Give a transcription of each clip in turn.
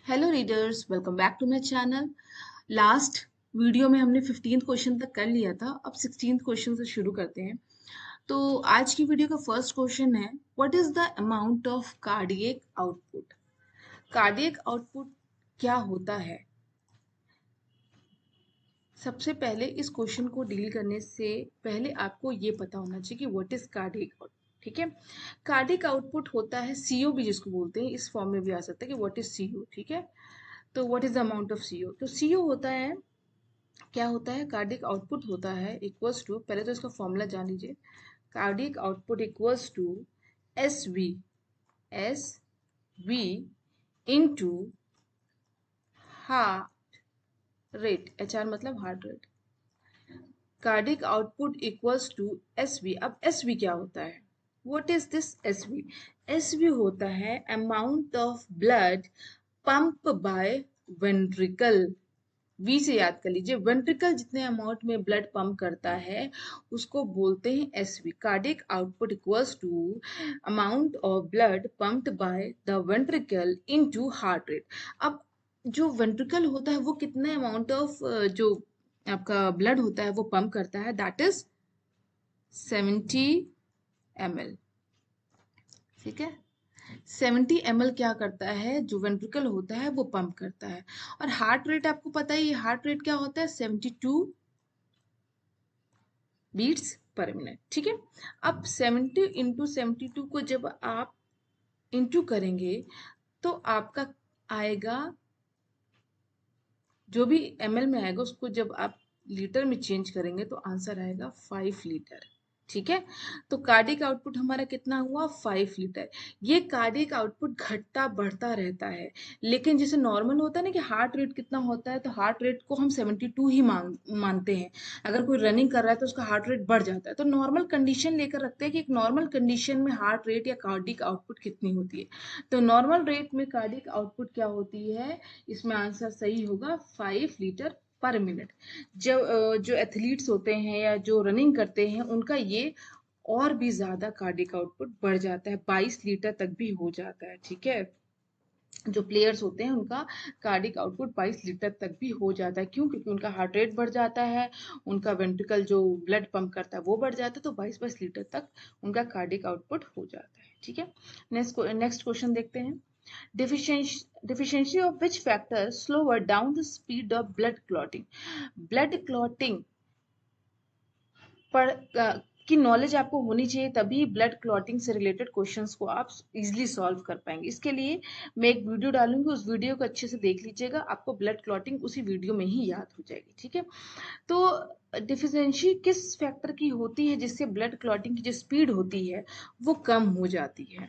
Hello readers, welcome back to my channel. Last video में हमने 15th question तक कर लिया था। अब 16th क्वेश्चन से शुरू करते हैं। तो आज की वीडियो का फर्स्ट क्वेश्चन है, what is the amount of cardiac output. Cardiac output क्या होता है? सबसे पहले इस क्वेश्चन को डील करने से पहले आपको ये पता होना चाहिए कि व्हाट इज कार्डियक आउटपुट। ठीक है, कार्डियक आउटपुट होता है सीओ भी जिसको बोलते हैं, इस फॉर्म में भी आ सकता है कि व्हाट इज सीओ। ठीक है, तो what is the amount of CO. तो सीओ होता है, क्या होता है, कार्डिक आउटपुट होता है इक्वल्स टू, पहले तो इसका फॉर्मूला जान लीजिए। Cardiac output equals to S V into heart rate. H R मतलब heart rate. Cardiac output equals to S V. अब एस वी क्या होता है? What is this S V? S V होता है amount of blood pump by ventricle. V से याद कर लीजिए, वेंट्रिकल जितने अमाउंट में ब्लड पंप करता है उसको बोलते हैं SV. Cardiac output equals to amount of blood pumped by the ventricle into heart rate. अब जो वेंट्रिकल होता है वो कितने अमाउंट ऑफ जो आपका ब्लड होता है वो पंप करता है, दैट इज 70 ml। ठीक है, 70 ml क्या करता है, जो वेंट्रिकल होता है वो पंप करता है। और हार्ट रेट आपको पता ही, हार्ट रेट क्या होता है, 72 बीट्स पर मिनट। ठीक है, अब 70 इंटू 72 को जब आप इंटू करेंगे तो आपका आएगा, जो भी ml में आएगा उसको जब आप लीटर में चेंज करेंगे तो आंसर आएगा 5 लीटर। ठीक है, तो कार्डिक आउटपुट हमारा कितना हुआ, 5 लीटर। ये कार्डिक आउटपुट घटता बढ़ता रहता है, लेकिन जैसे नॉर्मल होता है ना कि हार्ट रेट कितना होता है, तो हार्ट रेट को हम 72 ही मानते हैं। अगर कोई रनिंग कर रहा है तो उसका हार्ट रेट बढ़ जाता है, तो नॉर्मल कंडीशन लेकर रखते हैं कि एक नॉर्मल कंडीशन में हार्ट रेट या कार्डिक आउटपुट कितनी होती है। तो नॉर्मल रेट में कार्डिक आउटपुट क्या होती है, इसमें आंसर सही होगा 5 लीटर पर मिनट। जो एथलीट्स होते हैं या जो रनिंग करते हैं उनका ये और भी ज्यादा कार्डिक आउटपुट बढ़ जाता है, 22 लीटर तक भी हो जाता है। ठीक है, जो प्लेयर्स होते हैं उनका कार्डिक आउटपुट 22 लीटर तक भी हो जाता है। क्यों? क्योंकि उनका हार्ट रेट बढ़ जाता है, उनका वेंट्रिकल जो ब्लड पंप करता है वो बढ़ जाता है, तो 22-22 लीटर तक उनका कार्डिक आउटपुट हो जाता है। ठीक है, नेक्स्ट क्वेश्चन देखते हैं। Deficiency of which factor slower down the speed of blood clotting? Blood clotting पर की नॉलेज आपको होनी चाहिए, तभी ब्लड क्लॉटिंग से रिलेटेड क्वेश्चंस को आप इजीली सॉल्व कर पाएंगे। इसके लिए मैं एक वीडियो डालूंगी, उस वीडियो को अच्छे से देख लीजिएगा, आपको ब्लड क्लॉटिंग उसी वीडियो में ही याद हो जाएगी। ठीक है, तो डिफिशियंसी किस फैक्टर की होती है जिससे ब्लड क्लॉटिंग की जो स्पीड होती है वो कम हो जाती है?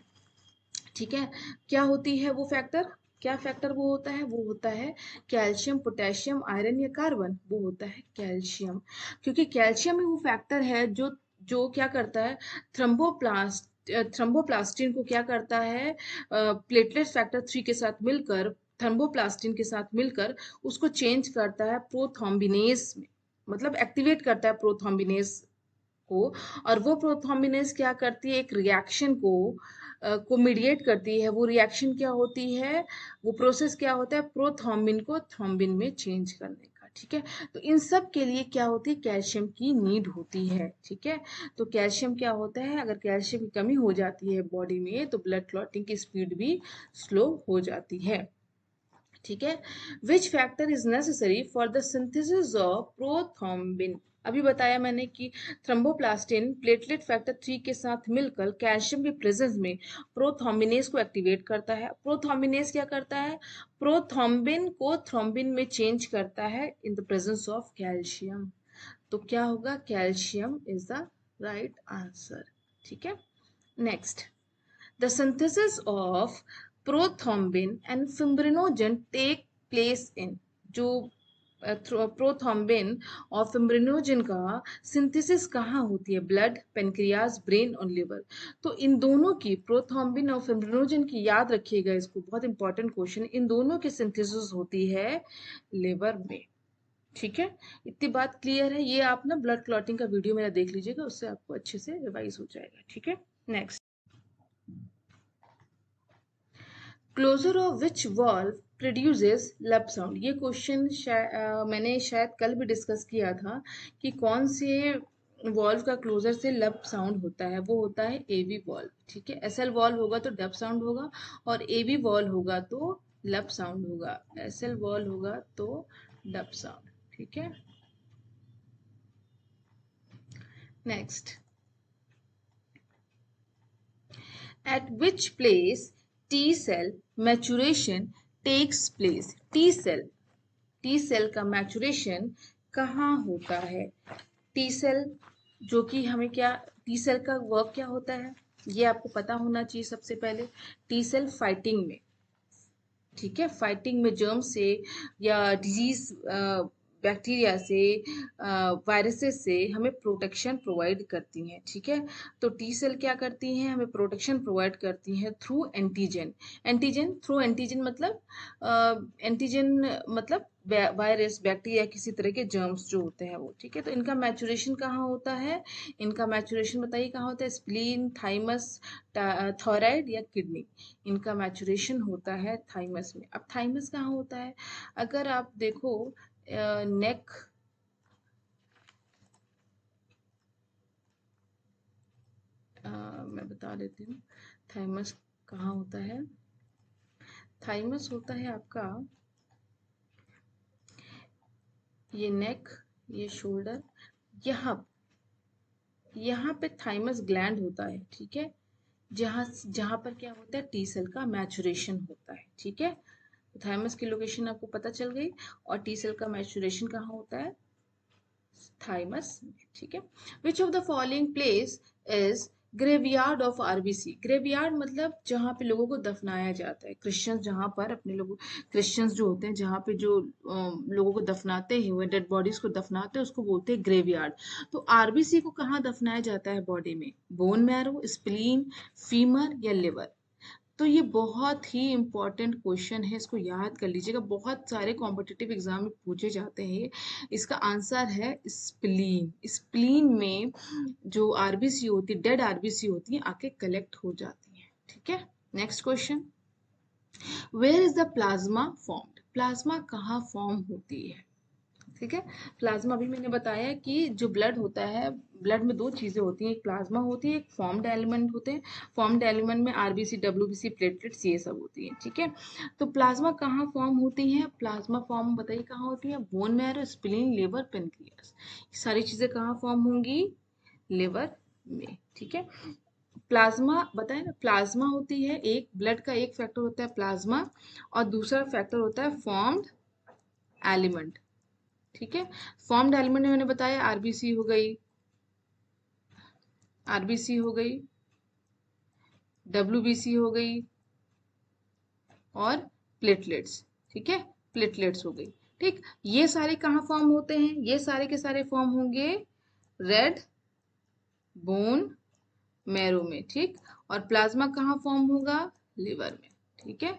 ठीक है, क्या होती है वो फैक्टर, क्या फैक्टर वो होता है? वो होता है कैल्शियम, पोटेशियम, आयरन या कार्बन। वो होता है कैल्शियम, क्योंकि कैल्शियम ही वो फैक्टर है जो जो क्या करता है, थ्रम्बोप्लास्टिन को क्या करता है, प्लेटलेट फैक्टर 3 के साथ मिलकर, थ्रम्बोप्लास्टिन के साथ मिलकर उसको चेंज करता है प्रोथ्रोम्बिनेज में, मतलब एक्टिवेट करता है प्रोथ्रोम्बिनेज को। और वो प्रोथ्रोम्बिनेज क्या करती है, एक रिएक्शन को मीडिएट करती है। वो रिएक्शन क्या होती है, वो प्रोसेस क्या होता है, प्रोथ्रोम्बिन को थ्रोम्बिन में चेंज करने का। ठीक है, तो इन सब के लिए क्या होती है, कैल्शियम की नीड होती है। ठीक है, तो कैल्शियम क्या होता है, अगर कैल्शियम की कमी हो जाती है बॉडी में तो ब्लड क्लॉटिंग की स्पीड भी स्लो हो जाती है। ठीक है, which factor is necessary for the synthesis of prothrombin. अभी बताया मैंने कि थ्रम्बोप्लास्टिन प्लेटलेट फैक्टर 3 के साथ मिलकर कैल्शियम के प्रेजेंस में प्रोथ्रोम्बिनेज को एक्टिवेट करता है। प्रोथ्रोम्बिनेज क्या करता है, प्रोथ्रोम्बिन को थ्रोम्बिन में चेंज करता है in the presence of calcium. तो क्या होगा, calcium is the right answer. ठीक है, next, the synthesis of prothrombin and fibrinogen take place in, जो प्रोथ्रोम्बिन और फिब्रिनोजन का सिंथेसिस कहाँ होती है, ब्लड, पेनक्रियाज, ब्रेन और लिवर। तो इन दोनों की, प्रोथ्रोम्बिन और फिब्रिनोजन की, याद रखिएगा इसको, बहुत इंपॉर्टेंट क्वेश्चन, इन दोनों की सिंथेसिस होती है लिवर में। ठीक है, इतनी बात क्लियर है? ये आप ना ब्लड क्लॉटिंग का वीडियो मेरा देख लीजिएगा, उससे आपको अच्छे से रिवाइज हो जाएगा। ठीक है, next, closure of which valve produces lub sound. ये क्वेश्चन मैंने शायद कल भी डिस्कस किया था कि कौन से वॉल्व का क्लोजर से लब साउंड होता है। वो होता है एवी वॉल्व। ठीक है, एसएल वॉल्व होगा तो डब साउंड होगा, और एवी वॉल्व होगा तो लब साउंड होगा। एसएल वॉल्व होगा तो डब साउंड। ठीक है, next, at which place T cell maturation takes place। T cell का maturation कहाँ होता है? T cell, जो कि हमें क्या, T cell का वर्क क्या होता है ये आपको पता होना चाहिए सबसे पहले। T cell फाइटिंग में, ठीक है, फाइटिंग में जर्म से या डिजीज बैक्टीरिया से, वायरसेस से हमें प्रोटेक्शन प्रोवाइड करती हैं। ठीक है, तो टी सेल क्या करती हैं, हमें प्रोटेक्शन प्रोवाइड करती हैं थ्रू एंटीजन। थ्रू एंटीजन मतलब एंटीजन मतलब वायरस, बैक्टीरिया, किसी तरह के जर्म्स जो होते हैं वो। ठीक है, तो इनका मैचुरेशन कहाँ होता है? इनका मैचुरेशन बताइए कहाँ होता है? स्प्लीन, थाइमस, थायराइड या किडनी। इनका मैचुरेशन होता है थाइमस में। अब थाइमस कहाँ होता है? अगर आप देखो नेक, मैं बता देती हूँ थाइमस कहाँ होता है। थाइमस होता है आपका ये नेक, ये शोल्डर, यहाँ यहाँ पे थाइमस ग्लैंड होता है। ठीक है, जहाँ जहाँ पर क्या होता है, टी सेल का मैचुरेशन होता है। ठीक है, तो थाइमस की लोकेशन आपको पता चल गई, और टी सेल का मैचुरेशन कहाँ होता है? थाइमस। ठीक है, which of the following place is graveyard of RBC. Graveyard मतलब जहाँ पे लोगों को दफनाया जाता है। क्रिश्चियंस जहाँ पर अपने लोगों, क्रिश्चियंस जो होते हैं जहाँ पे जो लोगों को दफनाते हैं, हुए डेड बॉडीज को दफनाते हैं, उसको बोलते हैं ग्रेवयार्ड। तो आरबीसी को कहाँ दफनाया जाता है बॉडी में? बोन मैरो, स्प्लीन, फीमर या लिवर। तो ये बहुत ही इंपॉर्टेंट क्वेश्चन है, इसको याद कर लीजिएगा, बहुत सारे कॉम्पिटिटिव एग्जाम में पूछे जाते हैं। इसका आंसर है स्प्लीन। स्प्लीन में जो आरबीसी होती है, डेड आरबीसी होती है, आके कलेक्ट हो जाती है। ठीक है, next question, where is the plasma formed. Plasma कहाँ फॉर्म होती है? ठीक है, प्लाज्मा अभी मैंने बताया कि जो ब्लड होता है, ब्लड में दो चीजें होती हैं, एक प्लाज्मा होती है, एक फॉर्म्ड एलिमेंट होते हैं। फॉर्म्ड एलिमेंट में आरबीसी, डब्ल्यूबीसी, प्लेटलेट्स, ये सब होती है। ठीक है, तो प्लाज्मा कहाँ फॉर्म होती है? प्लाज्मा फॉर्म बताइए कहाँ होती है? Bone marrow, spleen, liver, pancreas. सारी चीजें कहाँ फॉर्म होंगी? लिवर में। ठीक है, प्लाज्मा बताए ना, प्लाज्मा होती है एक, ब्लड का एक फैक्टर होता है प्लाज्मा, और दूसरा फैक्टर होता है फॉर्म्ड एलिमेंट। ठीक है, फॉर्म्ड एलिमेंट में मैंने बताया आरबीसी हो गई, आरबीसी हो गई, डब्ल्यूबीसी हो गई, और प्लेटलेट्स। ठीक है, प्लेटलेट्स हो गई। ठीक, ये सारे कहाँ फॉर्म होते हैं? ये सारे के सारे फॉर्म होंगे रेड बोन मैरो में। ठीक, और प्लाज्मा कहाँ फॉर्म होगा? लिवर में। ठीक है,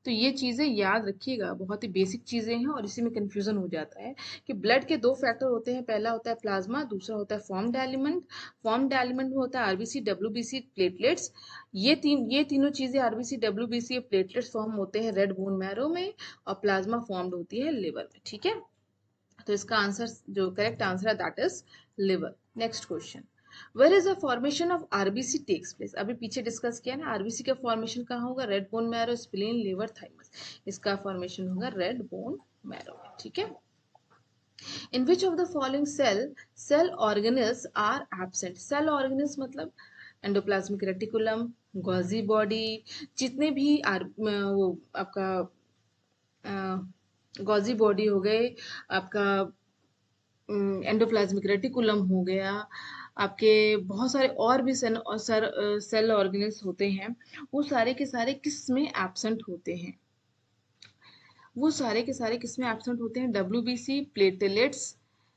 तो ये चीजें याद रखिएगा, बहुत ही बेसिक चीजें हैं, और इसी में कंफ्यूजन हो जाता है कि ब्लड के दो फैक्टर होते हैं, पहला होता है प्लाज्मा, दूसरा होता है फॉर्म्ड एलिमेंट। फॉर्म्ड एलिमेंट में होता है आरबीसी, डब्ल्यूबीसी, प्लेटलेट्स। ये तीनों चीजें आरबीसी, डब्ल्यूबीसी, प्लेटलेट्स फॉर्म होते हैं रेड बोन मैरो में, और प्लाज्मा फॉर्म्ड होती है लिवर में। ठीक है, तो इसका आंसर, जो करेक्ट आंसर है, that is liver. Next question, where is the formation of RBC takes place. अभी पीछे डिस्कस किया ना, आरबीसी का फॉर्मेशन कहाँ होगा? Red bone marrow, spleen, liver, thymus. इसका फॉर्मेशन होगा रेड बोन मैरो में। ठीक है, in which of the following cell organelles are absent. Cell organelles मतलब एंडोप्लाज्मिक रेटिकुलम, गॉजी बॉडी, जितने भी वो आपका गॉजी बॉडी हो गए, आपका एंडोप्लाज्मिक रेटिकुलम हो गया, आपके बहुत सारे और भी सेल ऑर्गेनेल्स होते हैं, वो सारे के सारे किस में एब्सेंट होते हैं? वो सारे के सारे किस में एब्सेंट होते हैं? WBC, platelets,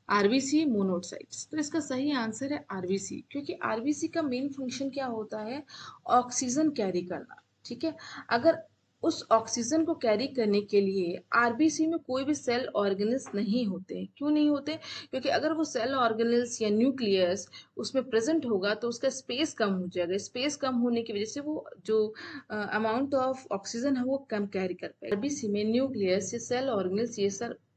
RBC, monocytes. तो इसका सही आंसर है आरबीसी, क्योंकि आरबीसी का मेन फंक्शन क्या होता है? ऑक्सीजन कैरी करना। ठीक है, अगर उस ऑक्सीजन को कैरी करने के लिए आरबीसी में कोई भी सेल ऑर्गेनल्स नहीं होते। क्यों नहीं होते? क्योंकि अगर वो सेल ऑर्गेनल्स या न्यूक्लियस उसमें प्रेजेंट होगा तो उसका स्पेस कम हो जाएगा। स्पेस कम होने की वजह से वो जो अमाउंट ऑफ ऑक्सीजन है वो कम कैरी कर पाएगा। आरबीसी में न्यूक्लियस या सेल ऑर्गेनल्स ये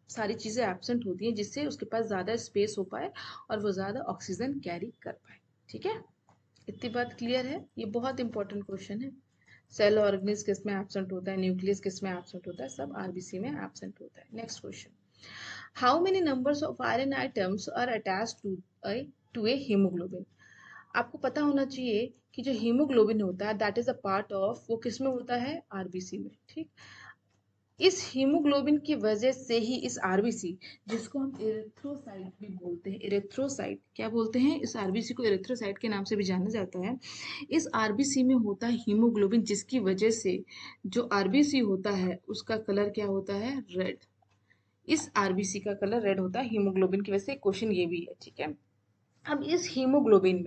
सारी चीजें एब्सेंट होती हैं, जिससे उसके पास ज्यादा स्पेस हो पाए और वो ज्यादा ऑक्सीजन कैरी कर पाए। ठीक है, इतनी बात क्लियर है? ये बहुत इंपॉर्टेंट क्वेश्चन है। सेल ऑर्गेनिज किस में एब्सेंट होता है, न्यूक्लियस किस में एब्सेंट होता है, सब आरबीसी में एब्सेंट होता है। Next question, how many numbers of iron items are attached to a haemoglobin? आपको पता होना चाहिए कि जो हीमोग्लोबिन होता है that is a part of, वो किस में होता है? आरबीसी में। ठीक, इस हीमोग्लोबिन की वजह से ही इस आरबीसी, जिसको हम इरिथ्रोसाइट भी बोलते हैं, इरिथ्रोसाइट क्या बोलते हैं? इस आरबीसी को इरिथ्रोसाइट के नाम से भी जाना जाता है। इस आरबीसी में होता है हीमोग्लोबिन, जिसकी वजह से जो आरबीसी होता है उसका कलर क्या होता है? रेड। इस आरबीसी का कलर रेड होता है हीमोग्लोबिन की वजह से। क्वेश्चन ये भी है। ठीक है, अब इस हीमोग्लोबिन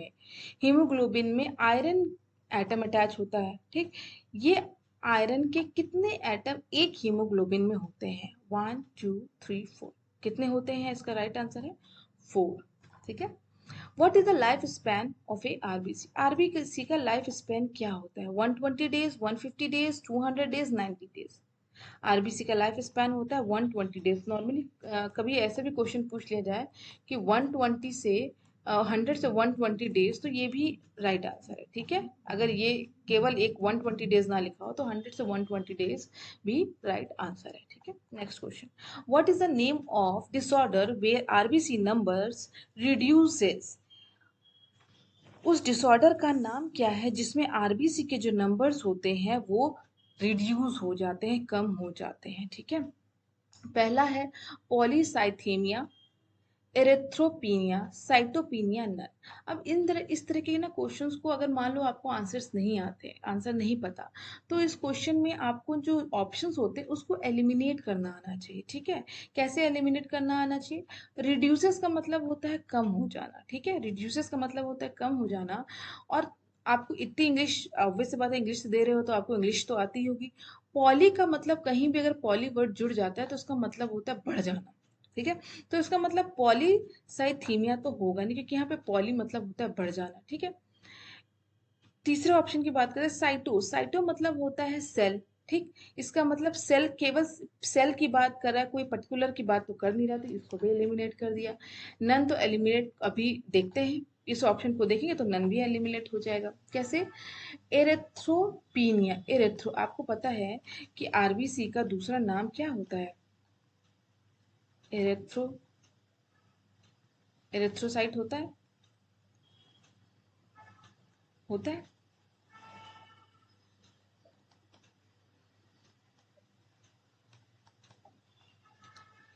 में आयरन एटम अटैच होता है। ठीक, ये आयरन के कितने एटम एक हीमोग्लोबिन में होते हैं? 1 2 3 4। कितने होते हैं? इसका राइट आंसर है 4। ठीक है, what is the life span of A RBC? RBC का लाइफ स्पैन क्या होता है? 120 days, 150 days, 200 days, 90 days. RBC का लाइफ स्पैन होता है 120 डेज। नॉर्मली कभी ऐसा भी क्वेश्चन पूछ लिया जाए कि 120 से 100 से 120 डेज, तो ये भी राइट आंसर है। ठीक है, अगर ये केवल एक 120 डेज ना लिखा हो तो 100 से 120 डेज भी राइट आंसर है। ठीक है, next question, what is the name of disorder where RBC numbers reduces? उस डिसऑर्डर का नाम क्या है जिसमें आरबीसी के जो नंबर्स होते हैं वो रिड्यूस हो जाते हैं, कम हो जाते हैं? ठीक है, पहला है पॉलीसाइथेमिया, एरेथ्रोपीनिया, साइटोपीनिया, नन। अब इस तरह के ना क्वेश्चंस को अगर मान लो आपको आंसर्स नहीं आते, आंसर नहीं पता, तो इस क्वेश्चन में आपको जो ऑप्शंस होते हैं उसको एलिमिनेट करना आना चाहिए। ठीक है, कैसे एलिमिनेट करना आना चाहिए? रिड्यूसेस का मतलब होता है कम हो जाना। ठीक है, रिड्यूसेस का मतलब होता है कम हो जाना। और आपको इतनी इंग्लिश, ऑब्वियस बात है इंग्लिश से दे रहे हो तो आपको इंग्लिश तो आती होगी। पॉली का मतलब, कहीं भी अगर पॉली वर्ड जुड़ जाता है तो उसका मतलब होता है बढ़ जाना। ठीक है, तो इसका मतलब पॉलीसाइथीमिया तो होगा नहीं, क्योंकि यहाँ पे पॉली मतलब होता है बढ़ जाना। ठीक है, तीसरे ऑप्शन की बात करें, साइटो, साइटो मतलब होता है सेल। ठीक, इसका मतलब सेल, केवल सेल की बात कर रहा है, कोई पर्टिकुलर की बात तो कर नहीं रहा था, इसको भी एलिमिनेट कर दिया। नन तो एलिमिनेट अभी देखते हैं, इस ऑप्शन को देखेंगे तो नन भी एलिमिनेट हो जाएगा। कैसे? एरेथ्रोपीनिया, एरेथ्रो, आपको पता है कि आरबीसी का दूसरा नाम क्या होता है? एरेथ्रो, एरेथ्रोसाइट होता है, होता है।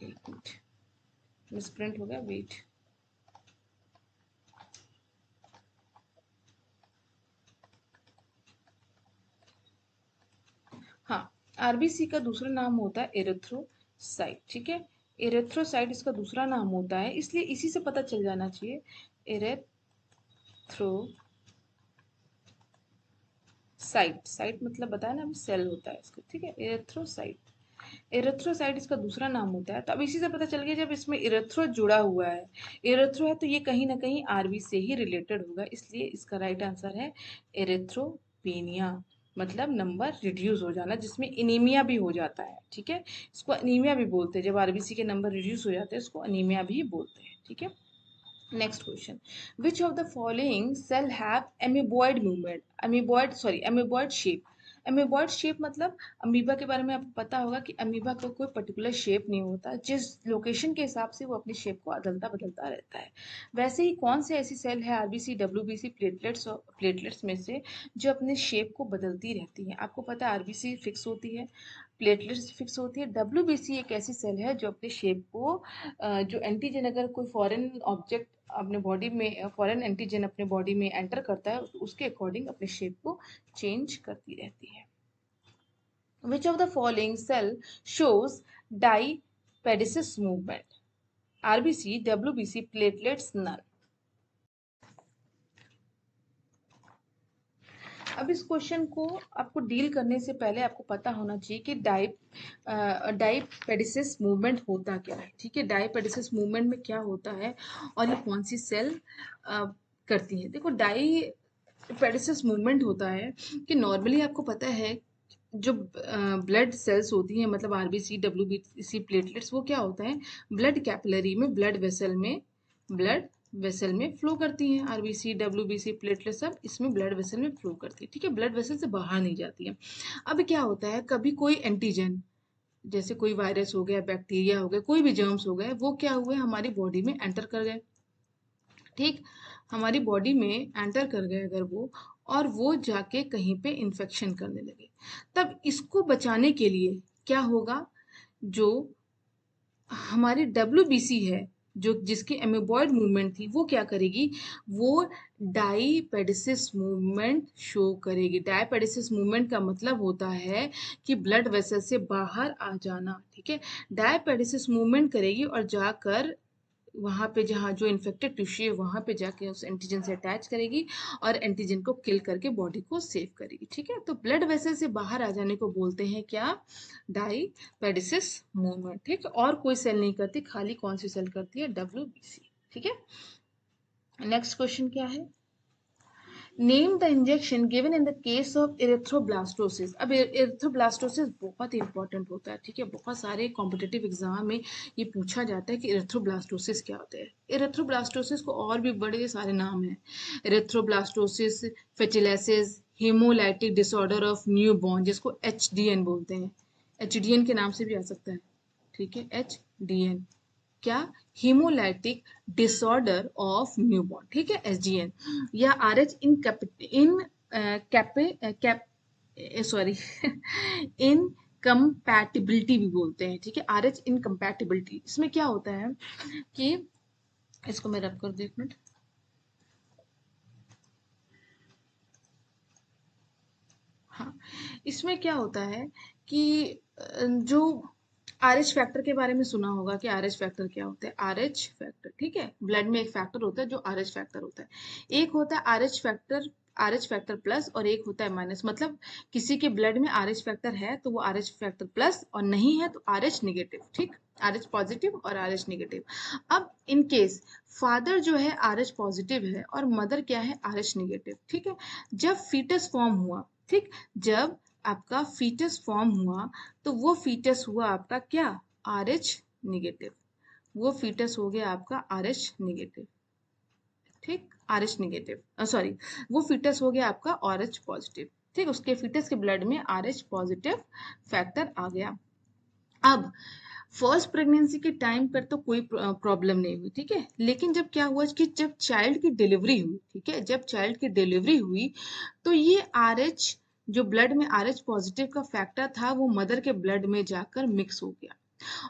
एक मिनट, मिसप्रिंट हो गया, वेट। हाँ, आरबीसी का दूसरा नाम होता है एरिथ्रोसाइट। ठीक है, एरिथ्रोसाइट इसका दूसरा नाम होता है, इसलिए इसी से पता चल जाना चाहिए। एरिथ्रोसाइट, साइट मतलब बताया ना अभी, सेल होता है इसका। ठीक है, एरिथ्रोसाइट, एरिथ्रोसाइट इसका दूसरा नाम होता है। तो अब इसी से पता चल गया, जब इसमें इरेथ्रो जुड़ा हुआ है, इरेथ्रो है, तो ये कहीं ना कहीं आरबी से ही रिलेटेड होगा, इसलिए इसका राइट आंसर है एरिथ्रोपेनिया। मतलब नंबर रिड्यूस हो जाना, जिसमें एनीमिया भी हो जाता है। ठीक है, इसको अनीमिया भी बोलते हैं, जब आरबीसी के नंबर रिड्यूस हो जाते हैं इसको अनीमिया भी बोलते हैं। ठीक है, next question, which of the following cell have amoeboid movement, amoeboid shape? Amoeboid shape मतलब, अमीबा के बारे में आपको पता होगा कि अमीबा का कोई पर्टिकुलर शेप नहीं होता, जिस लोकेशन के हिसाब से वो अपनी शेप को अदलता बदलता रहता है। वैसे ही कौन से ऐसी सेल है आरबीसी, डब्ल्यूबीसी, प्लेटलेट्स और प्लेटलेट्स में से जो अपने शेप को बदलती रहती है? आपको पता है आरबीसी फिक्स होती है, प्लेटलेट्स फिक्स होती है, डब्ल्यूबीसी एक ऐसी सेल है जो अपने शेप को जो एंटीजन, अगर कोई फॉरेन ऑब्जेक्ट अपने बॉडी में, फॉरेन एंटीजन अपने बॉडी में एंटर करता है, उसके अकॉर्डिंग अपने शेप को चेंज करती रहती है। Which of the following cell shows diapedesis movement? RBC, WBC, platelets, none. अब इस क्वेश्चन को आपको डील करने से पहले आपको पता होना चाहिए कि डाइपेडिसिस मूवमेंट होता क्या है। ठीक है, डाइपेडिसिस मूवमेंट में क्या होता है और ये कौन सी सेल करती है। देखो, डाइपेडिसिस मूवमेंट होता है कि नॉर्मली आपको पता है जो ब्लड सेल्स होती हैं, मतलब आरबीसी, डब्ल्यूबीसी, प्लेटलेट्स, वो क्या होता है, ब्लड कैपिलरी में, ब्लड वेसल में फ्लो करती हैं। आरबीसी, डब्ल्यूबीसी, प्लेटलेट सब इसमें ब्लड वेसल में फ्लो करती है। ठीक है, ब्लड वेसल से बाहर नहीं जाती है। अब क्या होता है, कभी कोई एंटीजन, जैसे कोई वायरस हो गया, बैक्टीरिया हो गया, कोई भी जर्म्स हो गए, वो क्या हुए, हमारी बॉडी में एंटर कर गए। ठीक, हमारी बॉडी में एंटर कर गए अगर वो, और वो जाके कहीं पे इन्फेक्शन करने लगे, तब इसको बचाने के लिए क्या होगा, जो हमारी डब्ल्यूबीसी है, जो जिसकी एमीबॉयड मूवमेंट थी, वो क्या करेगी, वो डाइपेडिसिस मूवमेंट शो करेगी। डाइपेडिसिस मूवमेंट का मतलब होता है कि ब्लड वेसल से बाहर आ जाना। ठीक है, डाइपेडिसिस मूवमेंट करेगी और जाकर वहां पे, जहाँ जो इन्फेक्टेड टिश्यू है, वहां पे जाके उस एंटीजन से अटैच करेगी और एंटीजन को किल करके बॉडी को सेव करेगी। ठीक है, तो ब्लड वेसल से बाहर आ जाने को बोलते हैं क्या, डाइपेडिसिस मूवमेंट। ठीक है, और कोई सेल नहीं करती, खाली कौन सी सेल करती है, डब्ल्यूबीसी। ठीक है, नेक्स्ट क्वेश्चन क्या है, name the injection given in the case of erythroblastosis. अब इरेथ्रोब्लास्टोसिस बहुत इंपॉर्टेंट होता है। ठीक है, बहुत सारे कॉम्पिटिटिव एग्जाम में ये पूछा जाता है कि इरेथ्रोब्लास्टोसिस क्या होता है। इरेथ्रोब्लास्टोसिस को और भी बड़े सारे नाम हैं, erythroblastosis, fetalis, haemolytic disorder of newborn, जिसको एचडीएन बोलते हैं, एचडीएन के नाम से भी आ सकता है। ठीक है, एचडीएन क्या, हीमोलाइटिक डिसऑर्डर ऑफ न्यूबॉर्न। ठीक है, एसडीएन, या आरएच इन इन कैपे कैप सॉरी इन कंपैटिबिलिटी भी बोलते हैं। ठीक है, आरएच इनकम्पैटिबिलिटी, इसमें क्या होता है कि, इसको मैं रब कर दू 1 मिनट। हाँ, इसमें क्या होता है कि जो आर एच फैक्टर के बारे में सुना होगा कि आर एच फैक्टर क्या होता है। आर एच फैक्टर, ठीक है, ब्लड में एक फैक्टर होता है जो आर एच फैक्टर होता है। एक होता है आर एच फैक्टर प्लस, और एक होता है माइनस। मतलब किसी के ब्लड में आर एच फैक्टर है तो वो आर एच फैक्टर प्लस, और नहीं है तो आर एच निगेटिव। ठीक, आर एच पॉजिटिव और आर एच निगेटिव। अब इन केस फादर जो है आर एच पॉजिटिव है और मदर क्या है, आर एच निगेटिव। ठीक है, जब फीटस फॉर्म हुआ, ठीक, जब आपका फीटस फॉर्म हुआ, तो वो फीटस हुआ आपका क्या, आर एच निगेटिव। वो फीटस हो गया आपका आर एच निगेटिव। ठीक, आर एच निगेटिव, सॉरी, वो फीटस हो गया आपका आर एच पॉजिटिव। ठीक, उसके फीटस के ब्लड में आर एच पॉजिटिव फैक्टर आ गया। अब फर्स्ट प्रेगनेंसी के टाइम पर तो कोई प्रॉब्लम नहीं हुई। ठीक है, लेकिन जब क्या हुआ कि जब चाइल्ड की डिलीवरी हुई, ठीक है, जब चाइल्ड की डिलीवरी हुई, तो ये आर एच, जो ब्लड में आर एच पॉजिटिव का फैक्टर था, वो मदर के ब्लड में जाकर मिक्स हो गया,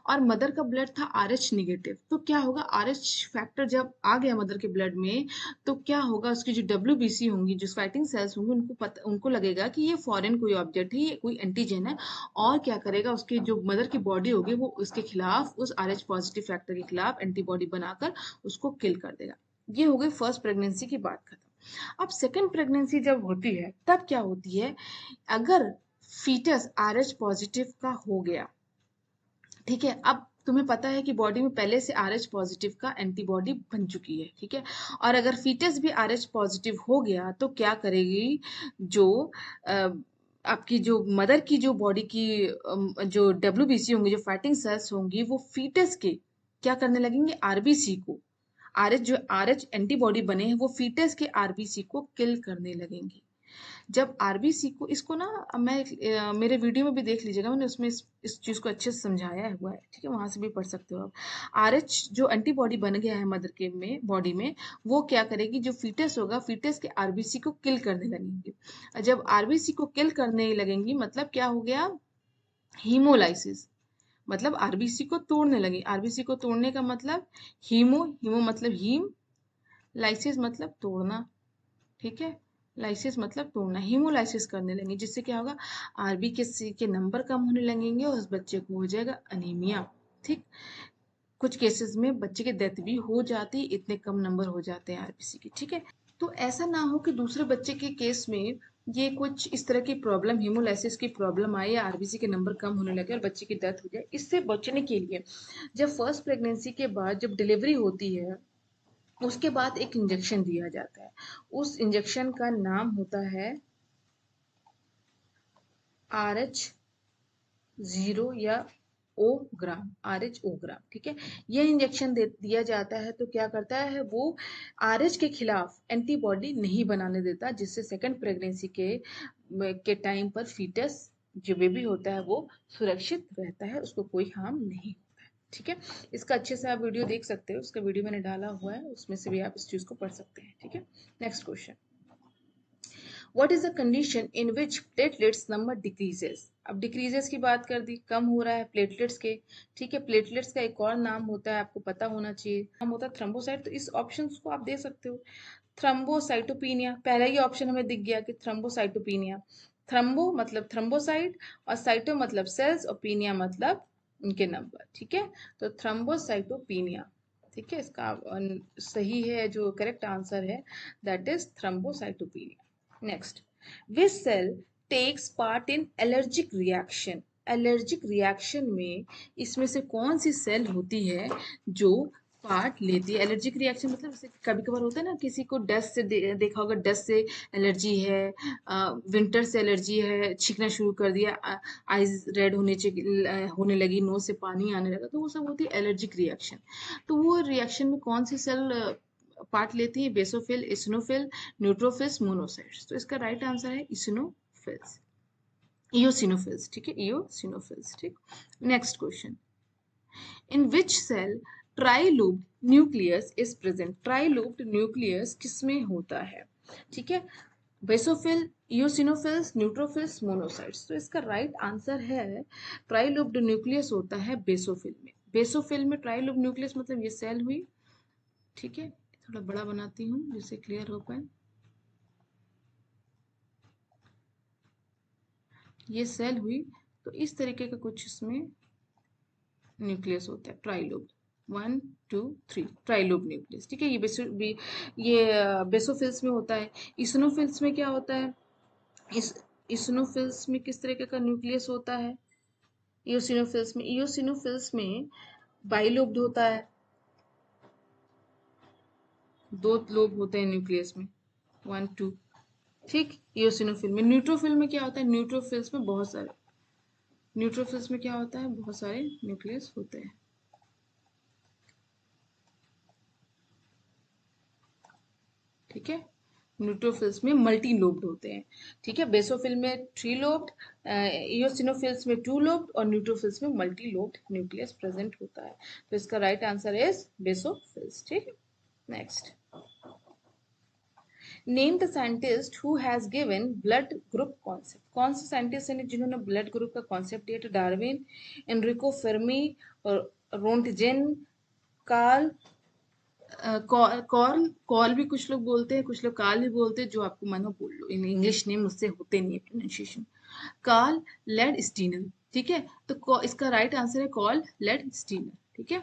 और मदर का ब्लड था आर एच निगेटिव। तो क्या होगा, आर एच फैक्टर जब आ गया मदर के ब्लड में, तो क्या होगा, उसकी जो डब्ल्यूबीसी होंगी, जो फाइटिंग सेल्स होंगे, उनको लगेगा कि ये फॉरेन कोई ऑब्जेक्ट है, ये कोई एंटीजन है, और क्या करेगा, उसकी जो मदर की बॉडी होगी, वो उसके खिलाफ, उस आर एच पॉजिटिव फैक्टर के खिलाफ एंटीबॉडी बनाकर उसको किल कर देगा। ये हो गई फर्स्ट प्रेगनेंसी की बात खत्म। अब सेकेंड प्रेगनेंसी जब होती है, तब क्या होती है, अगर फीटस आर एच पॉजिटिव का हो गया, ठीक है, अब तुम्हें पता है कि बॉडी में पहले से आर एच पॉजिटिव का एंटीबॉडी बन चुकी है। ठीक है, और अगर फीटस भी आर एच पॉजिटिव हो गया, तो क्या करेगी, जो अ, आपकी जो मदर की जो बॉडी की जो डब्ल्यूबीसी होंगी, जो फाइटिंग सेल्स होंगी, वो फीटस के क्या करने लगेंगे, आरबीसी को, आर एच, जो आर एच एंटीबॉडी बने हैं, वो फीटस के आरबीसी को किल करने लगेंगी। जब आरबीसी को, इसको ना मैं मेरे वीडियो में भी देख लीजिएगा, मैंने उसमें इस चीज को अच्छे से समझाया हुआ है। ठीक है, वहां से भी पढ़ सकते हो आप। आरएच जो एंटीबॉडी बन गया है मदर के में, बॉडी में, वो क्या करेगी, जो फीटस होगा, फीटस के आरबीसी को किल करने लगेंगी। जब आरबीसी को किल करने लगेंगी, मतलब क्या हो गया, हीमोलाइसिस, मतलब आरबीसी को तोड़ने लगी। आरबीसी को तोड़ने का मतलब, हीमो मतलब हीम, लाइसिस मतलब तोड़ना। ठीक है, लाइसिस मतलब तोड़ना, हीमोलाइसिस करने लगेंगे, जिससे क्या होगा, आरबीसी के नंबर कम होने लगेंगे और उस बच्चे को हो जाएगा अनीमिया। ठीक, कुछ केसेस में बच्चे की डेथ भी हो जाती, इतने कम नंबर हो जाते हैं आरबीसी के। ठीक है, तो ऐसा ना हो कि दूसरे बच्चे के केस में ये कुछ इस तरह की प्रॉब्लम, हीमोलाइसिस की प्रॉब्लम आई, आरबीसी के नंबर कम होने लगे और बच्चे की डेथ हो जाए, इससे बचने के लिए जब फर्स्ट प्रेगनेंसी के बाद जब डिलीवरी होती है उसके बाद एक इंजेक्शन दिया जाता है। उस इंजेक्शन का नाम होता है RH0 या ओ ग्राम, RH O ग्राम, ठीक है। यह इंजेक्शन दिया जाता है तो क्या करता है वो RH के खिलाफ एंटीबॉडी नहीं बनाने देता, जिससे सेकंड प्रेगनेंसी के टाइम पर फीटस जो बेबी होता है वो सुरक्षित रहता है, उसको कोई हार्म नहीं होता है, ठीक है। इसका अच्छे से आप वीडियो देख सकते हो, उसका वीडियो मैंने डाला हुआ है, उसमें से भी आप इस चीज को पढ़ सकते हैं, ठीक है। Next question, what is the condition in which platelets number decreases. अब डिक्रीजेस की बात कर दी, कम हो रहा है प्लेटलेट्स के, ठीक है। प्लेटलेट्स का एक और नाम होता है, आपको पता होना चाहिए, नाम होता है थ्रोम्बोसाइट। तो इस ऑप्शन को आप दे सकते हो, थ्रोम्बोसाइटोपिनिया, पहला ही ऑप्शन हमें दिख गया कि थ्रोम्बोसाइटोपिनिया। थ्रोम्बो मतलब थ्रोम्बोसाइट, और साइटो मतलब सेल्स, और पीनिया मतलब उनके नंबर, ठीक है। तो थ्रोम्बोसाइटोपिनिया, ठीक है, इसका सही है जो करेक्ट आंसर है, that is thrombocytopenia. Next, which sale tax part in allergic reaction. Allergic reaction में इसमें से कौन सी सेल होती है जो पार्ट लेती है। एलर्जिक रिएक्शन मतलब जैसे कभी कभार होता है ना, किसी को डस्ट से देखा होगा, डस्ट से एलर्जी है, विंटर से एलर्जी है, छींकना शुरू कर दिया, आईज रेड होने लगी, नोज से पानी आने लगा, तो वो सब होती है एलर्जिक रिएक्शन। तो वो रिएक्शन में कौन सी सेल पार्ट लेती है, बेसोफिल, इसिनोफिल, न्यूट्रोफिल्स, मोनोसाइट्स। तो इसका राइट आंसर है इसिनोफिल्स, इयोसिनोफिल्स, ठीक है, इयोसिनोफिल्स, ठीक। Next question, in which cell trilobed nucleus is present. Trilobed nucleus किसमें होता है, ठीक है, बेसोफिल, इयोसिनोफिल्स, न्यूट्रोफिल्स, मोनोसाइट्स। तो इसका राइट आंसर है ट्राइलोब्ड न्यूक्लियस होता है बेसोफिल में। बेसोफिल में ट्राइलोब्ड न्यूक्लियस मतलब ये सेल हुई, ठीक है। थोड़ा बड़ा बनाती हूँ जिससे क्लियर हो पाए, ये सेल हुई, तो इस तरीके का कुछ इसमें न्यूक्लियस होता है ट्राइलोब, 1 2 3 ट्राइलोब न्यूक्लियस, ठीक है। ये बेसोफिल्स में होता है। इसनोफिल्स में क्या होता है, इस इसनोफिल्स में किस तरीके का न्यूक्लियस होता है, इयोसिनोफिल्स में बाइलोब्ड होता है, 2 लोब होते हैं न्यूक्लियस में, 1 2, ठीक। इयोसिनोफिल में, न्यूट्रोफिल में क्या होता है, न्यूट्रोफिल्स में क्या होता है, बहुत सारे न्यूक्लियस होते हैं, ठीक है। न्यूट्रोफिल्स में मल्टी लोब्ड होते हैं, ठीक है। बेसोफिल में 3 लोब्ड, इयोसिनोफिल्स में 2 लोब्ड, और न्यूट्रोफिल्स में मल्टी लोब्ड न्यूक्लियस प्रेजेंट होता है। तो इसका राइट आंसर इज बेसोफिल्स, ठीक है। Next, name the scientist who has given blood group concept. कौन से साइंटिस्ट हैं जिन्होंने ब्लड ग्रुप का कॉन्सेप्ट दिया। तो डार्विन, एनरिको फर्मी, और रोंटजेन, कार्ल, कॉर्ल, कॉल भी कुछ लोग बोलते हैं, कुछ लोग कार्ल भी बोलते हैं, जो आपको मन हो बोल लो, इन इंग्लिश नेम मुझसे होते नहीं है प्रोनाउंसिएशन। कार्ल लेड स्टीनर, ठीक है। तो इसका राइट आंसर है कॉल लेड स्टीनर, ठीक है।